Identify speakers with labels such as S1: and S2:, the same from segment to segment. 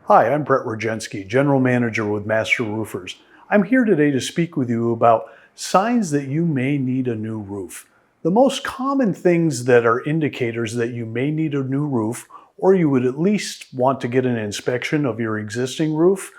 S1: Hi, I'm Brett Rogensky, General Manager with Master Roofers. I'm here today to speak with you about signs that you may need a new roof. The most common things that are indicators that you may need a new roof, or you would at least want to get an inspection of your existing roof,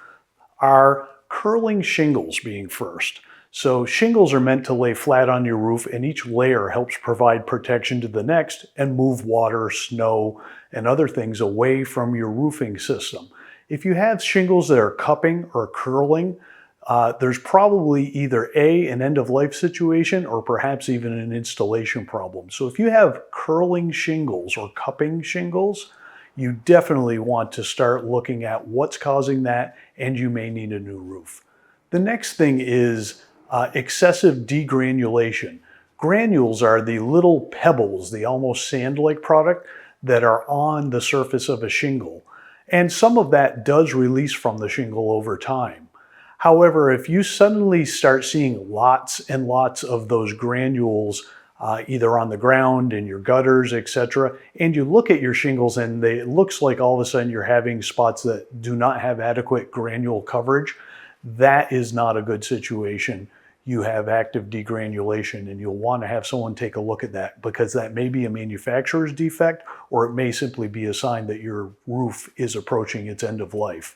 S1: are curling shingles being first. So shingles are meant to lay flat on your roof, and each layer helps provide protection to the next and move water, snow, and other things away from your roofing system. If you have shingles that are cupping or curling, there's probably either an end of life situation or perhaps even an installation problem. So if you have curling shingles or cupping shingles, you definitely want to start looking at what's causing that, and you may need a new roof. The next thing is excessive degranulation. Granules are the little pebbles, the almost sand-like product that are on the surface of a shingle. And some of that does release from the shingle over time. However, if you suddenly start seeing lots and lots of those granules either on the ground, in your gutters, etc., and you look at your shingles and it looks like all of a sudden you're having spots that do not have adequate granule coverage, that is not a good situation. You have active degranulation, and you'll want to have someone take a look at that, because that may be a manufacturer's defect, or it may simply be a sign that your roof is approaching its end of life.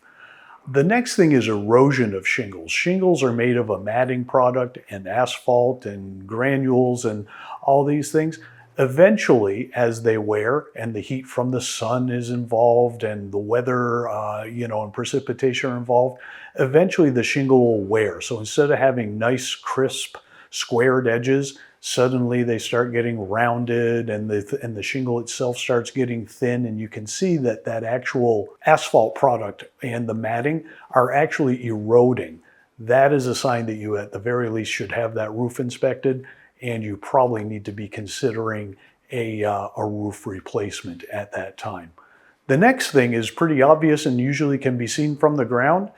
S1: The next thing is erosion of shingles. Shingles are made of a matting product and asphalt and granules and all these things. Eventually, as they wear and the heat from the sun is involved and the weather, and precipitation are involved, eventually the shingle will wear. So instead of having nice, crisp, squared edges, suddenly they start getting rounded, and the shingle itself starts getting thin, and you can see that that actual asphalt product and the matting are actually eroding. That is a sign that you at the very least should have that roof inspected, and you probably need to be considering a roof replacement at that time. The next thing is pretty obvious and usually can be seen from the ground,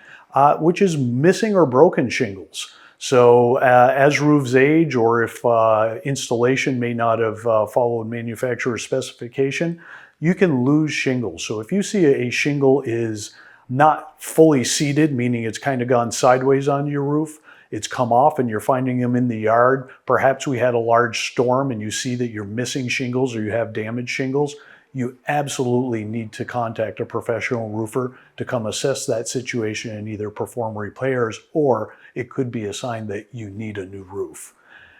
S1: which is missing or broken shingles. So as roofs age, or if installation may not have followed manufacturer specification, you can lose shingles. So if you see a shingle is not fully seated, meaning it's kind of gone sideways on your roof, it's come off and you're finding them in the yard, perhaps we had a large storm and you see that you're missing shingles or you have damaged shingles, you absolutely need to contact a professional roofer to come assess that situation and either perform repairs, or it could be a sign that you need a new roof.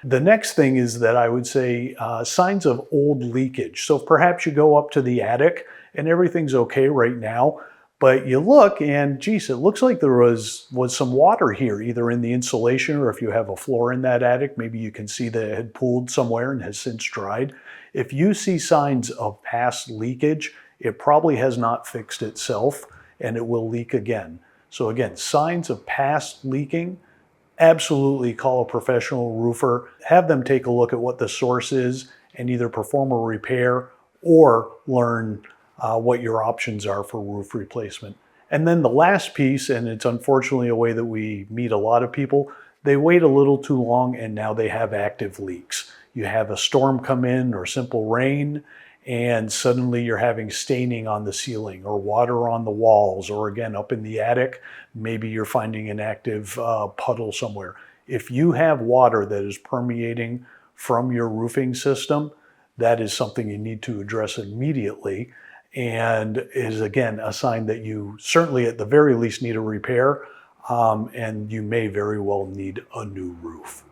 S1: The next thing is that I would say signs of old leakage. So perhaps you go up to the attic and everything's okay right now, but you look and geez, it looks like there was some water here, either in the insulation, or if you have a floor in that attic, maybe you can see that it had pooled somewhere and has since dried. If you see signs of past leakage, it probably has not fixed itself and it will leak again. So again, signs of past leaking, absolutely call a professional roofer, have them take a look at what the source is and either perform a repair or learn what your options are for roof replacement. And then the last piece, and it's unfortunately a way that we meet a lot of people, they wait a little too long and now they have active leaks. You have a storm come in or simple rain, and suddenly you're having staining on the ceiling or water on the walls, or again, up in the attic, maybe you're finding an active puddle somewhere. If you have water that is permeating from your roofing system, that is something you need to address immediately, and is again a sign that you certainly at the very least need a repair, and you may very well need a new roof.